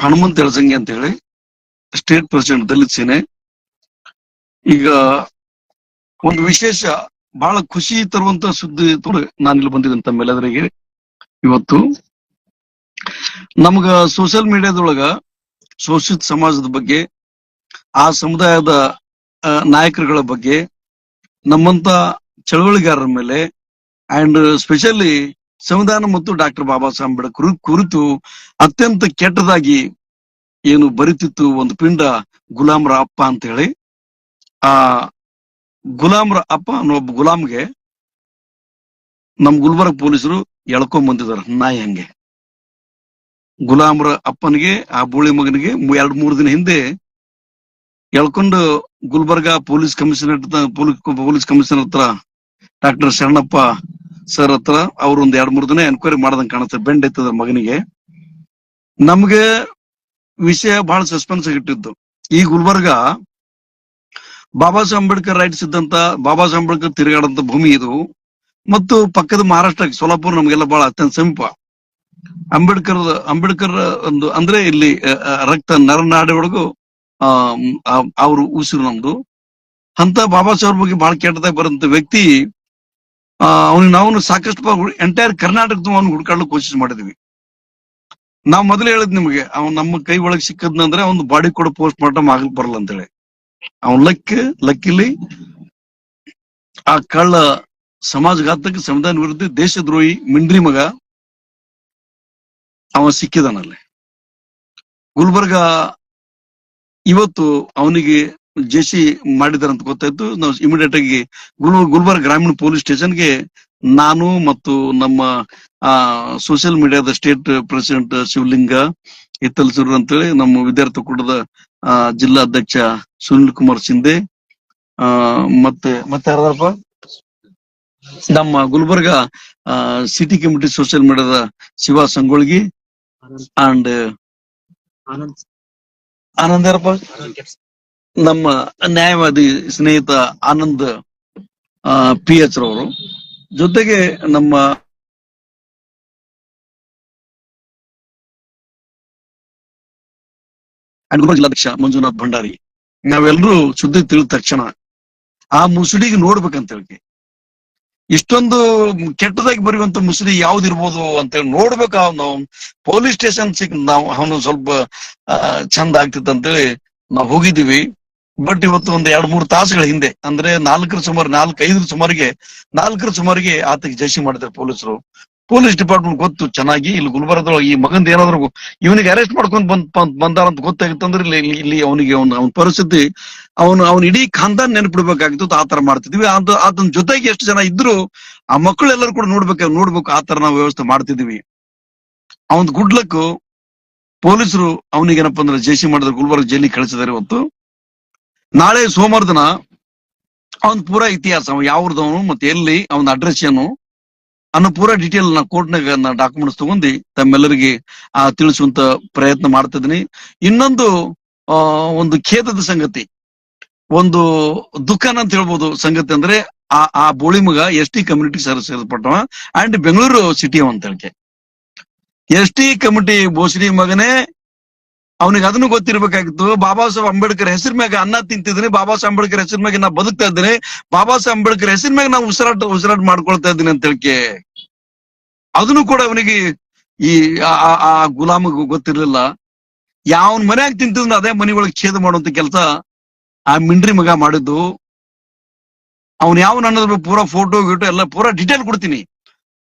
ಹನುಮಂತ ಎಳಸಂಗಿ ಅಂತ ಹೇಳಿ state president ದಲಿತ ಸೇನೆ. ಈಗ ಒಂದು ವಿಶೇಷ ಬಹಳ ಖುಷಿ ತರುವಂತ ಸುದ್ದಿ ನಾನಿಲ್ಲಿ ಬಂದಿದ್ದೀನಿ ತಮ್ಮೆಲ್ಲದರಿಗೆ. ಇವತ್ತು ನಮ್ಗ ಸೋಷಿಯಲ್ ಮೀಡಿಯಾದೊಳಗ ಶೋಷಿತ ಸಮಾಜದ ಬಗ್ಗೆ, ಆ ಸಮುದಾಯದ ನಾಯಕರುಗಳ ಬಗ್ಗೆ, ನಮ್ಮಂತ ಚಳವಳಿಗಾರರ ಮೇಲೆ ಅಂಡ್ ಸ್ಪೆಷಲಿ ಸಂವಿಧಾನ ಮತ್ತು ಡಾಕ್ಟರ್ ಬಾಬಾ ಸಾಹೇಬ್ ಅಂಬೇಡ್ಕರ್ ಕುರಿತು ಅತ್ಯಂತ ಕೆಟ್ಟದಾಗಿ ಏನು ಬರಿತಿತ್ತು ಒಂದು ಪಿಂಡ ಗುಲಾಮ್ರ ಅಪ್ಪ ಅಂತ ಹೇಳಿ. ಆ ಗುಲಾಮ್ರ ಅಪ್ಪ ಅನ್ನೋ ಒಬ್ಬ ಗುಲಾಮ್ಗೆ ನಮ್ ಗುಲ್ಬರ್ಗ ಪೊಲೀಸರು ಎಳ್ಕೊಂಡ್ ಬಂದಿದಾರ ನಾಯಿ ಹಂಗೆ. ಗುಲಾಮ್ರ ಅಪ್ಪನಿಗೆ ಆ ಬೋಳಿ ಮಗನಿಗೆ 2-3 ದಿನ ಹಿಂದೆ ಎಳ್ಕೊಂಡು ಗುಲ್ಬರ್ಗ ಪೊಲೀಸ್ ಕಮಿಷನರ್ ಹತ್ರ ಡಾಕ್ಟರ್ ಶರಣಪ್ಪ ಸರ್ ಹತ್ರ ಅವ್ರು ಒಂದ್ 2-3 ದಿನ ಎನ್ಕ್ವೈರಿ ಮಾಡ್ದಂಗ್ ಕಾಣುತ್ತೆ. ಬೆಂಡ್ ಎತ್ತದ ಮಗನಿಗೆ. ನಮ್ಗೆ ವಿಷಯ ಬಹಳ ಸಸ್ಪೆನ್ಸ್ ಆಗಿಟ್ಟಿದ್ದು. ಈ ಗುಲ್ಬರ್ಗ ಬಾಬಾ ಸಾಹೇಬ್ ಅಂಬೇಡ್ಕರ್ ರೈಟ್ಸ್ ಇದ್ದಂತ, ಬಾಬಾ ಸಾಹೇಬ್ ಅಂಬೇಡ್ಕರ್ ತಿರುಗಾಡಂತ ಭೂಮಿ ಇದು. ಮತ್ತು ಪಕ್ಕದ ಮಹಾರಾಷ್ಟ್ರ ಸೋಲಾಪುರ ನಮ್ಗೆಲ್ಲ ಬಹಳ ಅತ್ಯಂತ ಸಮೀಪ. ಅಂಬೇಡ್ಕರ್ ಒಂದು ಅಂದ್ರೆ ಇಲ್ಲಿ ರಕ್ತ ನರನಾಡಿ ಒಳಗು ಅವ್ರು ಉಸಿರು ನಮ್ದು. ಅಂತ ಬಾಬಾ ಸಾಹೇಬ್ ಬಗ್ಗೆ ಬಹಳ ಕೆಟ್ಟದಾಗಿ ಬರಂತ ವ್ಯಕ್ತಿ. ನಾವು ಸಾಕಷ್ಟು ಎಂಟೈರ್ ಕರ್ನಾಟಕದ ಅವ್ನು ಹುಡ್ಕಾಡ್ಲಿಕ್ಕೆ ಕೋಶಿಸ್ ಮಾಡಿದ್ವಿ. ನಾವ್ ಮೊದಲು ಹೇಳಿದ್ ನಿಮ್ಗೆ, ಅವ್ನ್ ನಮ್ಮ ಕೈ ಒಳಗೆ ಸಿಕ್ಕದ್ನಂದ್ರೆ ಅವ್ನು ಬಾಡಿ ಕೂಡ ಪೋಸ್ಟ್ ಮಾರ್ಟಮ್ ಆಗ್ಲಿಕ್ ಬರಲ್ಲ ಅಂತ ಹೇಳಿ. ಅವ್ನ್ ಲಕ್ಕಿಲಿ ಆ ಕಳ್ಳ ಸಮಾಜಘಾತಕ ಸಂವಿಧಾನ ವಿರುದ್ಧ ದೇಶದ್ರೋಹಿ ಮಿಂಡ್ರಿ ಮಗ ಅವ ಸಿಕ್ಕಿದಾನಲ್ಲಿ. ಗುಲ್ಬರ್ಗ ಇವತ್ತು ಅವನಿಗೆ ಜೆಸಿ ಮಾಡಿದಾರಂತ ಗೊತ್ತಾಯ್ತು. ನಾವು ಇಮಿಡಿಯೇಟ್ ಆಗಿ ಗುಲ್ಬರ್ಗ ಗ್ರಾಮೀಣ ಪೊಲೀಸ್ ಸ್ಟೇಷನ್ಗೆ ನಾನು ಮತ್ತು ನಮ್ಮ ಸೋಷಿಯಲ್ ಮೀಡಿಯಾದ ಸ್ಟೇಟ್ ಪ್ರೆಸಿಡೆಂಟ್ ಶಿವಲಿಂಗ ಇತ್ತಲ್ಸೂರ್ ಅಂತೇಳಿ, ನಮ್ಮ ವಿದ್ಯಾರ್ಥಿ ಕೂಟದ ಜಿಲ್ಲಾ ಅಧ್ಯಕ್ಷ ಸುನಿಲ್ ಕುಮಾರ್ ಶಿಂದೆ, ಮತ್ತೆ ಯಾರಪ್ಪ ನಮ್ಮ ಗುಲ್ಬರ್ಗ ಸಿಟಿ ಕಮಿಟಿ ಸೋಷಿಯಲ್ ಮೀಡಿಯಾದ ಶಿವ ಸಂಗೊಳ್ಗಿ ಅಂಡ್ ಆನಂದ್ ಯಾರಪ್ಪ, ನಮ್ಮ ನ್ಯಾಯವಾದಿ ಸ್ನೇಹಿತ ಆನಂದ್ PH ರವರು, ಜೊತೆಗೆ ನಮ್ಮ ಜಿಲ್ಲಾಧ್ಯಕ್ಷ ಮಂಜುನಾಥ್ ಭಂಡಾರಿ. ನಾವೆಲ್ಲರೂ ಸುದ್ದಿ ತಿಳಿದ ತಕ್ಷಣ ಆ ಮುಸುಡಿಗೆ ನೋಡ್ಬೇಕಂತ ಹೇಳಿ, ಇಷ್ಟೊಂದು ಕೆಟ್ಟದಾಗಿ ಬರೆಯುವಂತ ಮುಸುಡಿ ಯಾವ್ದಿರ್ಬೋದು ಅಂತ ಹೇಳಿ ನೋಡ್ಬೇಕು. ನಾವು ಪೊಲೀಸ್ ಸ್ಟೇಷನ್ ನಾವು ಅವನು ಸ್ವಲ್ಪ ಚಂದ ಆಗ್ತಿತ್ತು ಅಂತೇಳಿ ನಾವು ಹೋಗಿದ್ದೀವಿ. ಬಟ್ ಇವತ್ತು ಒಂದ್ 2-3 ತಾಸುಗಳ ಹಿಂದೆ, ಅಂದ್ರೆ 4 ಸುಮಾರಿಗೆ ಆತಗೆ ಜೈಸಿ ಮಾಡಿದ್ದಾರೆ ಪೊಲೀಸರು. ಪೊಲೀಸ್ ಡಿಪಾರ್ಟ್ಮೆಂಟ್ ಗೊತ್ತು ಚೆನ್ನಾಗಿ. ಇಲ್ಲಿ ಗುಲ್ಬರ್ಗದೊಳಗೆ ಈ ಮಗಂದ ಏನಾದ್ರು ಇವನಿಗೆ ಅರೆಸ್ಟ್ ಮಾಡ್ಕೊಂಡ್ ಬಂದಾರಂತ ಗೊತ್ತಾಗಿತ್ತಂದ್ರೆ ಇಲ್ಲಿ ಅವನಿಗೆ ಅವನ ಪರಿಸ್ಥಿತಿ, ಅವನು ಇಡೀ ಖಾನ್ದಾನ್ ನೆನಪಿಡ್ಬೇಕಾಗಿತ್ತು. ಆ ತರ ಮಾಡ್ತಿದ್ವಿ. ಆತನ ಜೊತೆಗೆ ಎಷ್ಟು ಜನ ಇದ್ರು ಆ ಮಕ್ಕಳೆಲ್ಲರೂ ಕೂಡ ನೋಡ್ಬೇಕು ಆ ತರ ನಾವು ವ್ಯವಸ್ಥೆ ಮಾಡ್ತಿದ್ವಿ. ಅವನ್ ಗುಡ್ಲಕ್ ಪೊಲೀಸರು ಅವನಿಗೆ ಏನಪ್ಪಾ ಅಂದ್ರೆ ಜೈಸಿ ಮಾಡಿದ್ರೆ ಗುಲ್ಬರ್ಗ ಜೈಲಿಗೆ ಕಳಿಸಿದಾರೆ. ಇವತ್ತು ನಾಳೆ ಸೋಮವಾರ ದಿನ ಅವನ್ ಪೂರಾ ಇತಿಹಾಸ, ಅವ ಯಾವ್ದವನು ಮತ್ತೆ ಎಲ್ಲಿ, ಅವನ ಅಡ್ರೆಸ್ ಏನು ಅನ್ನೋ ಪೂರಾ ಡೀಟೇಲ್ ನಾ ಕೋರ್ಟ್ನಾಗ ಡಾಕ್ಯುಮೆಂಟ್ಸ್ ತಗೊಂಡು ತಮ್ಮೆಲ್ಲರಿಗೆ ತಿಳಿಸುವಂತ ಪ್ರಯತ್ನ ಮಾಡ್ತಿದ್ದೀನಿ. ಇನ್ನೊಂದು ಒಂದು ಖೇದದ ಸಂಗತಿ, ಒಂದು ದುಃಖನ ಅಂತ ಹೇಳ್ಬೋದು ಸಂಗತಿ ಅಂದ್ರೆ, ಆ ಬೋಳಿ ಮಗ ST ಕಮ್ಯುನಿಟಿ ಸೇರ್ಪಟ್ಟವ ಅಂಡ್ ಬೆಂಗಳೂರು ಸಿಟಿ ಅಂತ ಹೇಳಿಕೆ. ST ಕಮಿಟಿ ಬೋಸಡಿ ಮಗನೇ, ಅವನಿಗೆ ಅದನ್ನು ಗೊತ್ತಿರ್ಬೇಕಾಗಿತ್ತು. ಬಾಬಾ ಸಾಹೇಬ್ ಅಂಬೇಡ್ಕರ್ ಹೆಸರು ಮ್ಯಾಗ ಅನ್ನ ತಿಂತಿದ್ದೀನಿ, ಬಾಬಾ ಸಾಹೇಬ್ ಅಂಬೇಡ್ಕರ್ ಹೆಸರು ಮ್ಯಾಗ ನಾ ಬದುಕ್ತಾ ಇದ್ದೀನಿ, ಬಾಬಾ ಸಾಹೇಬ್ ಅಂಬೇಡ್ಕರ್ ಹೆಸರು ಮ್ಯಾಗ ನಾ ಉಸಿರಾಟ ಮಾಡ್ಕೊಳ್ತಾ ಇದ್ದೀನಿ ಅಂತ ಹೇಳಿಕೆ. ಅದನ್ನು ಕೂಡ ಅವನಿಗೆ ಆ ಗುಲಾಮಗ್ ಗೊತ್ತಿರ್ಲಿಲ್ಲ. ಯಾವನ್ ಮನ್ಯಾಗ ತಿಂತಿದ್ರೆ ಅದೇ ಮನೆ ಒಳಗೆ ಛೇದ ಮಾಡುವಂತ ಕೆಲಸ ಆ ಮಿಂಡ್ರಿ ಮಗ ಮಾಡಿದ್ದು. ಅವ್ನು ಯಾವನ್ ಅನ್ನೋದ್ರ ಪೂರಾ ಫೋಟೋ ಗಿಟೋ ಎಲ್ಲ ಪೂರಾ ಡೀಟೇಲ್ ಕೊಡ್ತೀನಿ.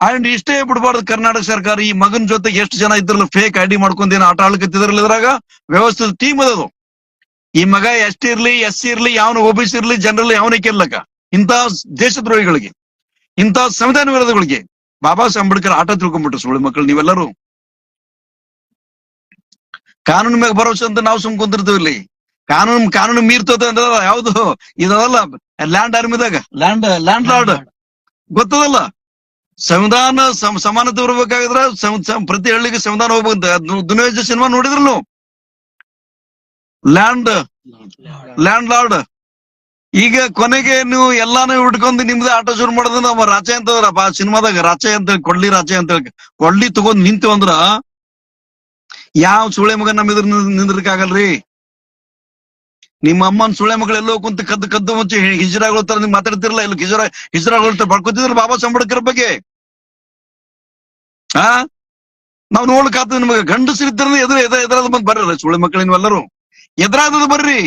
ಅಂಡ್ ಇಷ್ಟೇ ಬಿಡಬಾರ್ದು, ಕರ್ನಾಟಕ ಸರ್ಕಾರ ಈ ಮಗನ ಜೊತೆ ಎಷ್ಟು ಜನ ಇದ್ರಲ್ಲ ಫೇಕ್ ID ಮಾಡ್ಕೊಂಡೇನು ಆಟ ಆಡ್ಕತ್ತಿದ್ರಲ್ಲ, ಇದ್ರಾಗ ವ್ಯವಸ್ಥಿತ ಟೀಮ್ ಅದದು. ಈ ಮಗ ST ಇರ್ಲಿ SC ಇರ್ಲಿ ಯಾವನು OBC ಇರ್ಲಿ ಜನರಲ್ ಯಾವನೇ ಕೇಳಕ, ಇಂಥ ದೇಶದ್ರೋಹಿಗಳಿಗೆ, ಇಂಥ ಸಂವಿಧಾನ ವಿರೋಧಗಳಿಗೆ ಬಾಬಾ ಸಾಹೇಬ್ ಅಂಬೇಡ್ಕರ್ ಆಟ ತಿಳ್ಕೊಂಡ್ಬಿಟ್ರು. ಸುಳ್ಳು ಮಕ್ಕಳು ನೀವೆಲ್ಲರೂ. ಕಾನೂನು ಮ್ಯಾಗ ಭರೋಸೆ ಅಂತ ನಾವು ಸುಮ್ಕೊಂತಿರ್ತೀವಿ. ಇಲ್ಲಿ ಕಾನೂನು ಮೀರ್ತದ ಅಂದ್ರೆ ಯಾವ್ದು ಇದಲ್ಲ, ಲ್ಯಾಂಡ್ ಆರ್ಮಿದಾಗ ಲ್ಯಾಂಡ್ ಲಾರ್ಡ್ ಗೊತ್ತದಲ್ಲ. ಸಂವಿಧಾನ ಸಮಾನತೆ ಇರ್ಬೇಕಾಗಿದ್ರೆ ಪ್ರತಿ ಹಳ್ಳಿಗೆ ಸಂವಿಧಾನ ಹೋಗ್ಬೇಕು. ದುನಿಯಾ ಸಿನಿಮಾ ನೋಡಿದ್ರು ಲ್ಯಾಂಡ್ ಲಾರ್ಡ್. ಈಗ ಕೊನೆಗೆ ನೀವು ಎಲ್ಲಾನು ಹಿಡ್ಕೊಂಡು ನಿಮ್ದೇ ಆಟ ಶುರು ಮಾಡೋದು. ನಮ್ಮ ರಾಚೆ ಅಂತಂದ್ರ ಸಿನಿಮಾದಾಗ ರಾಚೆ ಅಂತ ಹೇಳಿ, ಕೊಡ್ಲಿ ರಾಚೆ ಅಂತ ಹೇಳಿ, ಕೊಡ್ಲಿ ತಗೊಂಡ್ ನಿಂತು ಅಂದ್ರ ಯಾವ ಸುಳೆ ಮಗ ನಮ್ಮ ಎದುರು ನಿಂದ್ರಕ್ಕಾಗಲ್ರಿ. ನಿಮ್ಮ ಅಮ್ಮನ ಸುಳೆ ಮಗಳು ಎಲ್ಲೋ ಕುಂತ ಕದ್ದು ಕದ್ದು ಮುಂಚೆ ಹಿಜ್ರಾಗಳ ತರ ನೀವು ಮಾತಾಡ್ತಿರಲ್ಲ, ಇಲ್ಲ ಹಿಜ್ರಾಗಳ ತರ ಬಡ್ಕೊತಿದ್ರ ಬಾಬಾ ಸಾಹೇಬ್ ಅಂಬೇಡ್ಕರ್ ಬಗ್ಗೆ. ಆ ನಾವ್ ನೋಡ್ಕಾತ ನಿಮ್ಗೆ ಗಂಡಸರಿದ್ದ ಎದುರಾದ ಬಂದ್ ಬರ್ರಿ ಸುಳೆ ಮಕ್ಕಳು ನೀವೆಲ್ಲರೂ ಎದುರಾದದು ಬರ್ರಿ,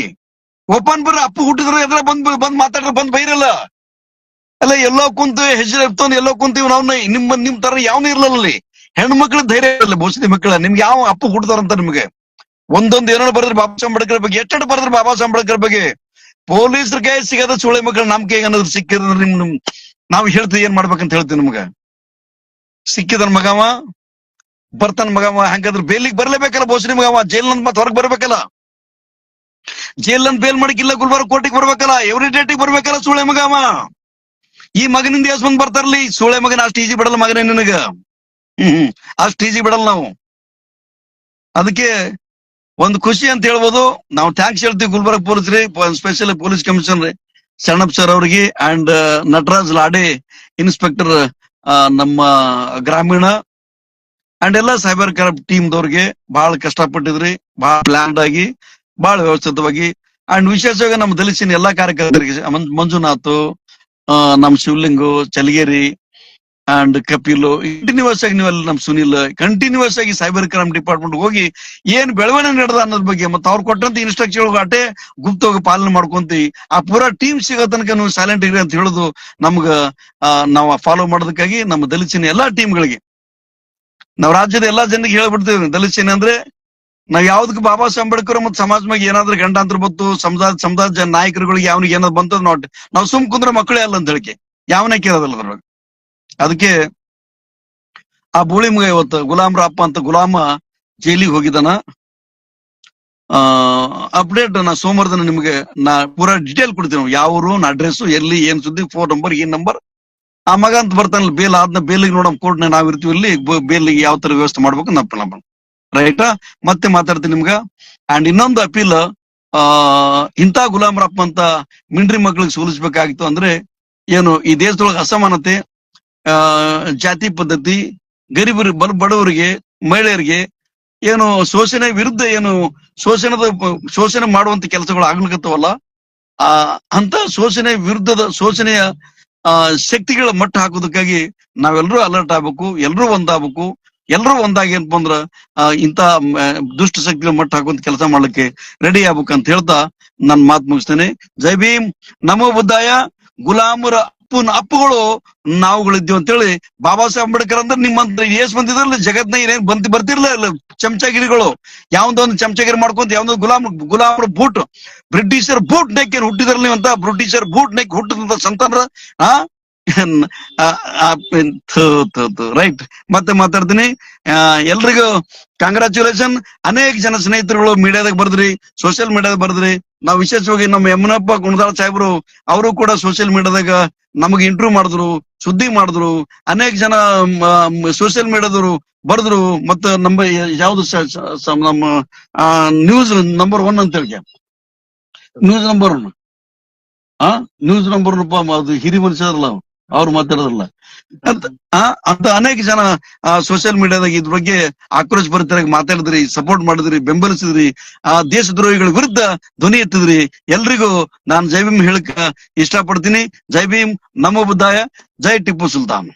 ಓಪನ್ ಬರ್ರಿ. ಅಪ್ಪು ಹುಟ್ಟಿದ್ರು ಎದುರ ಬಂದ್ ಮಾತಾಡ್ರ ಬಂದ್ ಬೈರಲ್ಲ. ಅಲ್ಲ ಎಲ್ಲೋ ಕುಂತು ಹೆಜ್ಜೆ ಎತ್ತೊಂದು ಎಲ್ಲೋ ಕುಂತೀವಿ ನಾವು. ನಿಮ್ ತರ ಯಾವನು ಇರ್ಲಿಲ್ಲ ಅಲ್ಲಿ. ಹೆಣ್ಣು ಮಕ್ಳ ಧೈರ್ಯ ಇರಲ್ಲ, ಬೋಸಡಿ ಮಕ್ಕಳ. ನಿಮ್ಗೆ ಯಾವ ಅಪ್ಪು ಹುಟ್ಟಿದಾರಂತ ನಿಮ್ಗೆ ಒಂದೊಂದು ಏನೋ ಬರೆದ್ರೆ ಬಾಬಾ ಸಾಹೇಬ್ ಅಂಬೇಡ್ಕರ್ ಬಗ್ಗೆ, ಎಷ್ಟು ಬರೆದ್ರೆ ಬಾಬಾ ಸಾಹೇಬ್ ಅಂಬೇಡ್ಕರ್ ಬಗ್ಗೆ. ಪೊಲೀಸರ ಕೈ ಸಿಗದ ಸುಳೆ ಮಕ್ಕಳು ನಮ್ ಕೈಗೆ ಅನ್ನೋದು ಸಿಕ್ಕಿದ್ರೆ ನಾವ್ ಹೇಳ್ತೀವಿ ಏನ್ ಮಾಡ್ಬೇಕಂತ ಹೇಳ್ತೀವಿ. ನಿಮ್ಗ ಸಿಕ್ಕಿದ್ರ ಮಗವ ಬರ್ತಾನ ಮಗವ, ಹಂಗಾದ್ರೆ ಬೇಲಿಗೆ ಬರ್ಲೇಬೇಕಲ್ಲ ಬೋಸಡಿ ಮಗವ. ಜೈಲ್ ಮತ್ ಹೊರಗೆ ಬರ್ಬೇಕಲ್ಲ, ಜೈಲ್ ಬೇಲ್ ಮಾಡಿಕಿಲ್ಲ, ಗುಲ್ಬರ್ಗ ಕೋರ್ಟಿಗೆ ಬರ್ಬೇಕಲ್ಲ, ಎವ್ರಿ ಡೇಟಿಗೆ ಬರ್ಬೇಕಲ್ಲ ಸುಳೆ ಮಗವ. ಈ ಮಗನಿಂದ ಎಸ್ ಬಂದ್ ಬರ್ತಾರಲಿ ಸುಳೆ ಮಗನ. ಅಷ್ಟು ಈಜಿ ಬಿಡಲ್ಲ ಮಗನೇ ನಿನಗ. ಅಷ್ಟು ಈಜಿ ಬಿಡಲ್ಲ ನಾವು. ಅದಕ್ಕೆ ಒಂದು ಖುಷಿ ಅಂತ ಹೇಳ್ಬೋದು. ನಾವು ಥ್ಯಾಂಕ್ಸ್ ಹೇಳ್ತೀವಿ ಗುಲ್ಬರ್ಗ ಪೊಲೀಸ್ರಿ, special police commissioner Sharanappa sir ಅವ್ರಿಗೆ ಅಂಡ್ ನಟರಾಜ್ ಲಾಡೆ ಇನ್ಸ್ಪೆಕ್ಟರ್ ನಮ್ಮ ಗ್ರಾಮೀಣ ಅಂಡ್ ಎಲ್ಲ ಸೈಬರ್ ಕ್ರೈಮ್ ಟೀಮ್ ದವ್ರಿಗೆ ಬಹಳ ಕಷ್ಟಪಟ್ಟಿದ್ರಿ, ಬಹಳ ಪ್ಲಾನ್ಡ್ ಆಗಿ, ಬಹಳ ವ್ಯವಸ್ಥಿತವಾಗಿ. ಅಂಡ್ ವಿಶೇಷವಾಗಿ ನಮ್ಮ ದಲಿಸಿನ ಎಲ್ಲಾ ಕಾರ್ಯಕರ್ತರಿಗೆ, ಮಂಜುನಾಥ್, ನಮ್ ಶಿವಲಿಂಗು, ಚಲಗೇರಿ ಅಂಡ್ ಕಪಿಲು, ಕಂಟಿನ್ಯೂಸ್ ಆಗಿ ನೀವೆಲ್ಲ ನಮ್ ಸುನಿಲ್ ಕಂಟಿನ್ಯೂಸ್ ಆಗಿ ಸೈಬರ್ ಕ್ರೈಮ್ ಡಿಪಾರ್ಟ್ಮೆಂಟ್ ಹೋಗಿ ಏನ್ ಬೆಳವಣಿಗೆ ನಡೆದ ಅನ್ನೋದ್ ಬಗ್ಗೆ ಮತ್ತೆ ಅವ್ರು ಕೊಟ್ಟಂತ ಇನ್ಸ್ಟ್ರಕ್ಷನ್ ಅಟೇ ಗುಪ್ತವಾಗಿ ಪಾಲನೆ ಮಾಡ್ಕೊಂತೀವಿ. ಆ ಪೂರಾ ಟೀಮ್ ಸಿಗೋ ತನಕ ನೀವು ಸೈಲೆಂಟ್ ಇರಿ ಅಂತ ಹೇಳುದು ನಮ್ಗ ನಾವು ಫಾಲೋ ಮಾಡೋದಕ್ಕಾಗಿ ನಮ್ಮ ದಲಿಸಿನ ಎಲ್ಲಾ ಟೀಮ್ಗಳಿಗೆ, ನಾವ್ ರಾಜ್ಯದ ಎಲ್ಲಾ ಜನರಿಗೆ ಹೇಳ್ಬಿಡ್ತೇವೆ. ದಲಿತ ಸೇನೆ ಅಂದ್ರೆ ನಾವ್ ಯಾವ್ದಕ್ ಬಾಬಾ ಸಾಹೇಬ್ ಅಂಬೇಡ್ಕರ್ ಮತ್ತು ಸಮಾಜವಾಗಿ ಏನಾದ್ರೂ ಗಂಡಾಂತರ ಬಂತು, ಸಮುದಾಯ ನಾಯಕರುಗಳಿಗೆ ಯಾವನಿಗೆ ಏನಾದ್ರು ಬಂತದ್ ನಾವ್ ಸುಮ್ ಕುಂದ್ರೆ ಮಕ್ಕಳೇ ಅಲ್ಲ ಅಂತ ಹೇಳಿಕೆ ಯಾವನೇ ಕೇಳೋದಲ್ಲ ಅದ್ರೊಳಗೆ. ಅದಕ್ಕೆ ಆ ಬೋಳಿ ಮಗ ಇವತ್ತು ಗುಲಾಮ್ ರಾಪ ಅಂತ ಗುಲಾಮ ಜೈಲಿಗೆ ಹೋಗಿದ್ದಾನ. ಅಪ್ಡೇಟ್ ನಾ ಸೋಮವಾರದನ ನಿಮ್ಗೆ ನಾ ಪೂರಾ ಡಿಟೇಲ್ ಕೊಡ್ತೀವಿ. ಯಾವ ಊರು, ಅಡ್ರೆಸ್, ಎಲ್ಲಿ, ಏನ್ ಸುದ್ದಿ, ಫೋನ್ ನಂಬರ್, ಏನ್ ನಂಬರ್. ಆ ಮಗ ಅಂತ ಬರ್ತಾನಲ್ಲ ಬೇಲ್ ಆದ್ನ ಬೇಲಿಗೆ ನೋಡಮ್ ಕೋರ್ಟ್ ನಾವ್ ಇರ್ತೀವಿ ಇಲ್ಲಿ, ಬೇಲಿಗೆ ಯಾವ ತರ ವ್ಯವಸ್ಥೆ ಮಾಡ್ಬೇಕು ನಮ್ಮ ರೈಟಾ. ಮತ್ತೆ ಮಾತಾಡ್ತೀನಿ ನಿಮ್ಗ. ಅಂಡ್ ಇನ್ನೊಂದು ಅಪೀಲ್, ಇಂಥ ಗುಲಾಮ್ ರಪ್ಪ ಅಂತ ಮಿಂಡ್ರಿ ಮಕ್ಳಿಗೆ ಸೋಲಿಸ್ಬೇಕಾಗಿತ್ತು ಅಂದ್ರೆ ಏನು ಈ ದೇಶದೊಳಗೆ ಅಸಮಾನತೆ, ಜಾತಿ ಪದ್ಧತಿ, ಗರೀಬರು, ಬಡವರಿಗೆ, ಮಹಿಳೆಯರಿಗೆ ಏನು ಶೋಷಣೆ ವಿರುದ್ಧ ಏನು ಶೋಷಣೆ ಮಾಡುವಂತ ಕೆಲಸಗಳು ಆಗ್ಲಿಕ್ಕತ್ತವಲ್ಲ, ಅಂತ ಶೋಷಣೆ ವಿರುದ್ಧದ ಶೋಷಣೆಯ ಶಕ್ತಿಗಳ ಮಟ್ಟ ಹಾಕೋದಕ್ಕಾಗಿ ನಾವೆಲ್ಲರೂ ಅಲರ್ಟ್ ಆಗ್ಬೇಕು, ಎಲ್ಲರೂ ಒಂದಾಗಬೇಕು. ಎಲ್ಲರೂ ಒಂದಾಗಿ ಏನಪ್ಪ ಅಂದ್ರ ಇಂಥ ದುಷ್ಟ ಶಕ್ತಿಗಳ ಮಟ್ಟ ಹಾಕುವಂತ ಕೆಲಸ ಮಾಡ್ಲಿಕ್ಕೆ ರೆಡಿ ಆಗ್ಬೇಕು ಅಂತ ಹೇಳ್ತಾ ನನ್ ಮಾತು ಮುಗಿಸ್ತೇನೆ. ಜೈ ಭೀಮ್, ನಮೋ ಬುದ್ಧಾಯ. ಗುಲಾಮರ ಅಪ್ಪುಗಳು ನಾವುಗಳಿದ್ದೀವಿ ಅಂತ ಹೇಳಿ ಬಾಬಾ ಸಾಹೇಬ್ ಅಂಬೇಡ್ಕರ್ ಅಂದ್ರೆ ನಿಮ್ಮಂತ ಎಸ್ ಬಂದಿದ್ರಲ್ಲ ಜಗತ್ನಾಗ ಏನೇನ್ ಬರ್ತಿರ್ಲಿಲ್ಲ ಚಮಚಾಗಿರಿಗಳು. ಯಾವ್ದೊಂದು ಚಮಚಾಗಿರಿ ಮಾಡ್ಕೊಂತ ಯಾವ್ದೊಂದು ಗುಲಾಮರ ಬೂಟ್, ಬ್ರಿಟಿಷರ್ ಬೂಟ್ ನೆಕ್ ಏನ್ ಹುಟ್ಟಿದ್ರಲ್ಲ ನೀವಂತ, ಬ್ರಿಟಿಷರ್ ಬೂಟ್ ನೆಕ್ ಹುಟ್ಟಿದಂತ ಸಂತಾನರ ರೈಟ್. ಮತ್ತೆ ಮಾತಾಡ್ತೀನಿ. ಎಲ್ರಿಗೂ ಕಂಗ್ರಾಚುಲೇಷನ್. ಅನೇಕ ಜನ ಸ್ನೇಹಿತರುಗಳು ಮೀಡಿಯಾದಾಗ ಬರ್ದ್ರಿ, ಸೋಷಿಯಲ್ ಮೀಡಿಯಾದಾಗ ಬರ್ದ್ರಿ. ನಾವು ವಿಶೇಷವಾಗಿ ನಮ್ಮ ಯಮನಪ್ಪ ಗುಣದಾಳ ಸಾಹೇಬ್ರು ಅವರು ಕೂಡ ಸೋಷಿಯಲ್ ಮೀಡಿಯಾದಾಗ ನಮಗೆ ಇಂಟರ್ವ್ಯೂ ಮಾಡಿದ್ರು, ಸುದ್ದಿ ಮಾಡಿದ್ರು. ಅನೇಕ ಜನ ಸೋಷಿಯಲ್ ಮೀಡಿಯಾದವರು ಬರ್ದ್ರು. ಮತ್ತೆ ನಮ್ಮ ಯಾವ್ದು ನಮ್ಮ ನ್ಯೂಸ್ ನಂಬರ್ 1 ಅಂತ ಹೇಳಿ ನ್ಯೂಸ್ ನಂಬರ್ 1 ನ್ಯೂಸ್ ನಂಬರ್ ಅದು ಹಿರಿ ಮನುಷ್ಯರಲ್ಲ ಅವ್ರು ಮಾತಾಡೋದಲ್ಲ ಅಂತ ಅನೇಕ ಜನ ಸೋಷಿಯಲ್ ಮೀಡಿಯಾದಾಗ ಇದ್ರ ಬಗ್ಗೆ ಆಕ್ರೋಶ ಭರಿತರಾಗಿ ಮಾತಾಡಿದ್ರಿ, ಸಪೋರ್ಟ್ ಮಾಡಿದ್ರಿ, ಬೆಂಬಲಿಸಿದ್ರಿ, ದೇಶದ್ರೋಹಿಗಳ ವಿರುದ್ಧ ಧ್ವನಿ ಎತ್ತಿದ್ರಿ. ಎಲ್ರಿಗೂ ನಾನು ಜೈ ಭೀಮ್ ಹೇಳಕ್ ಇಷ್ಟಪಡ್ತೀನಿ. ಜೈ ಭೀಮ್, ನಮೋ ಬುದ್ಧಾಯ, ಜೈ ಟಿಪ್ಪು ಸುಲ್ತಾನ್.